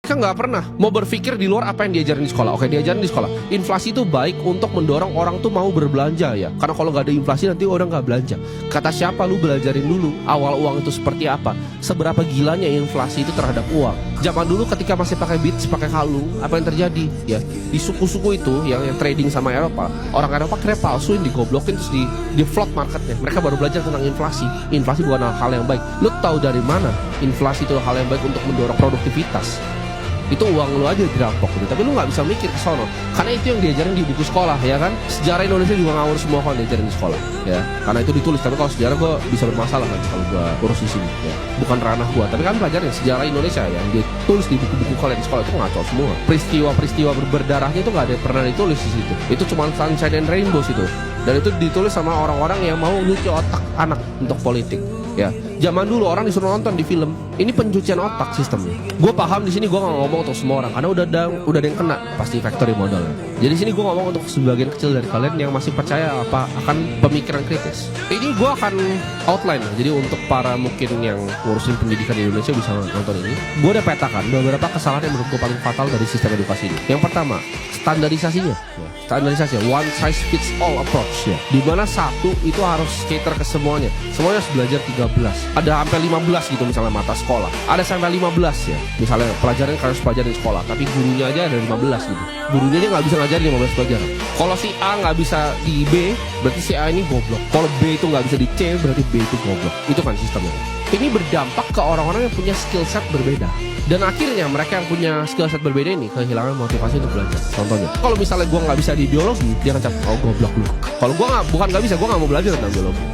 mereka nggak pernah mau berpikir di luar apa yang diajarin di sekolah. Oke, diajarin di sekolah inflasi itu baik untuk mendorong orang tuh mau berbelanja ya, karena kalau nggak ada inflasi nanti orang nggak belanja. Kata siapa? Lu belajarin dulu awal uang itu seperti apa, seberapa gilanya inflasi itu terhadap uang. Zaman dulu ketika masih pakai bits, pakai kalung, apa yang terjadi ya, di suku-suku itu yang trading sama Eropa, orang Eropa kira palsuin, digoblokin, terus di float marketnya. Mereka baru belajar tentang inflasi. Inflasi bukan hal yang baik. Lu tahu dari mana inflasi itu hal yang baik untuk mendorong produktivitas? Itu uang lu aja dirampok gitu. Tapi lu nggak bisa mikir ke sono, karena itu yang diajarin di buku sekolah ya kan. Sejarah Indonesia juga ngawur semua kalau diajarin di sekolah ya, karena itu ditulis. Tapi kalau sejarah gue bisa bermasalah kan kalau gue urus di sini ya, bukan ranah gue. Tapi kan pelajarin sejarah Indonesia yang ditulis di buku-buku kalian di sekolah itu ngaco semua. Peristiwa-peristiwa berdarahnya itu nggak ada pernah ditulis di situ. Itu cuma sunshine and rainbows itu, dan itu ditulis sama orang-orang yang mau nyuci otak anak untuk politik ya. Zaman dulu orang disuruh nonton di film, ini pencucian otak sistemnya. Gue paham di sini, gue nggak ngomong untuk semua orang karena udah ada yang kena pasti factory modal. Jadi sini gue ngomong untuk sebagian kecil dari kalian yang masih percaya apa akan pemikiran kritis. Ini gue akan outline ya. Jadi untuk para mungkin yang ngurusin pendidikan di Indonesia bisa nonton ini. Gue udah petakan beberapa kesalahan yang menurut gue paling fatal dari sistem edukasi ini. Yang pertama, standarisasinya. Standarisasi, one size fits all approach ya. Dimana satu itu harus cater ke semuanya. Semuanya harus belajar 13. Ada sampai 15 gitu misalnya mata sekolah. Ada sampai 15 ya. Misalnya pelajaran harus pelajaran di sekolah, tapi gurunya aja ada 15 gitu. Gurunya aja nggak bisa ngajarin 15 pelajaran. Kalau si A nggak bisa di B, berarti si A ini goblok. Kalau B itu nggak bisa di C, berarti B itu goblok. Itu kan sistemnya. Ini berdampak ke orang-orang yang punya skill set berbeda. Dan akhirnya mereka yang punya skill set berbeda ini kehilangan motivasi untuk belajar. Contohnya, kalau misalnya gue nggak bisa di biologi, dia akan cap, oh goblok lu. Kalau gue bukan nggak bisa, gue nggak mau belajar tentang biologi.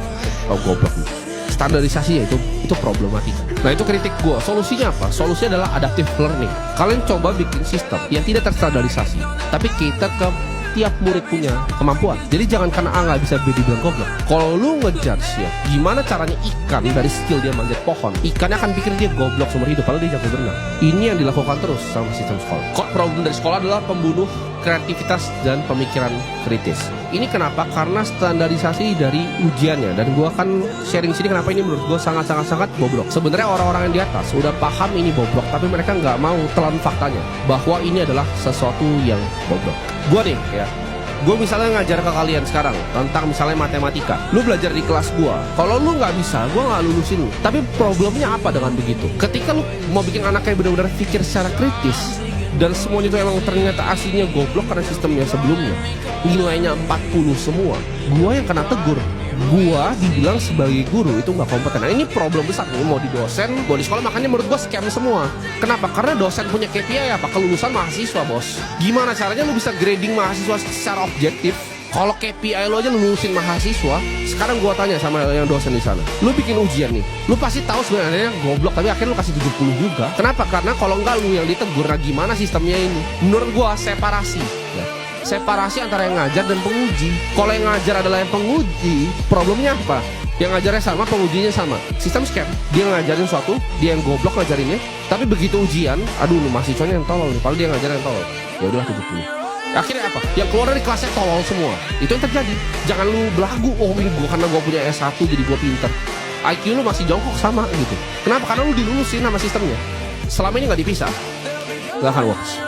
Oh goblok lu. Standarisasi ya itu problematika. Nah itu kritik gue. Solusinya apa? Solusinya adalah adaptive learning. Kalian coba bikin sistem yang tidak terstandarisasi, tapi cater ke tiap murid punya kemampuan. Jadi jangan karena A nggak bisa B dibilang goblok. Kalau lu ngejudge ya, gimana caranya ikan dari skill dia manjat pohon, ikannya akan pikir dia goblok seumur hidup padahal dia jago berenang. Ini yang dilakukan terus sama sistem sekolah. Kok problem dari sekolah adalah pembunuh kreativitas dan pemikiran kritis. Ini kenapa? Karena standarisasi dari ujiannya. Dan gue akan sharing sini kenapa ini menurut gue sangat bobrok. Sebenarnya orang-orang yang di atas udah paham ini bobrok, tapi mereka nggak mau telan faktanya bahwa ini adalah sesuatu yang bobrok. Gue nih ya, gue misalnya ngajar ke kalian sekarang tentang misalnya matematika. Lu belajar di kelas gue, kalau lu nggak bisa, gue nggak lulusin lu. Tapi problemnya apa dengan begitu? Ketika lu mau bikin anaknya benar-benar pikir secara kritis, dan semuanya itu emang ternyata aslinya goblok karena sistemnya sebelumnya, nilainya 40 semua, gua yang kena tegur. Gua dibilang sebagai guru itu nggak kompeten. Nah ini problem besar nih, mau di dosen, mau di sekolah. Makanya menurut gua scam semua. Kenapa? Karena dosen punya KPI apa? Kelulusan mahasiswa, bos. Gimana caranya lu bisa grading mahasiswa secara objektif? Kalau KPI lo aja lulusin mahasiswa. Sekarang gua tanya sama yang dosen di sana, lu bikin ujian nih, lu pasti tahu sebenarnya goblok, tapi akhirnya lu kasih 70 juga. Kenapa? Karena kalau enggak lu yang ditegur. Nah gimana sistemnya ini? Menurut gua separasi ya. Separasi antara yang ngajar dan penguji. Kalau yang ngajar adalah yang penguji, problemnya apa? Yang ngajarnya sama, pengujinya sama. Sistem scam. Dia ngajarin suatu, dia yang goblok ngajarinnya. Tapi begitu ujian, aduh lu mahasiswanya yang tolol nih, padahal dia ngajarin yang tolol. Ya udahlah 70. Akhirnya apa? Yang keluar dari kelasnya tolol semua. Itu yang terjadi. Jangan lu belagu, oh ini gua karena gua punya S1 jadi gua pinter. IQ lu masih jongkok sama gitu. Kenapa? Karena lu dilulusin sama sistemnya. Selama ini nggak dipisah, nggak akan works.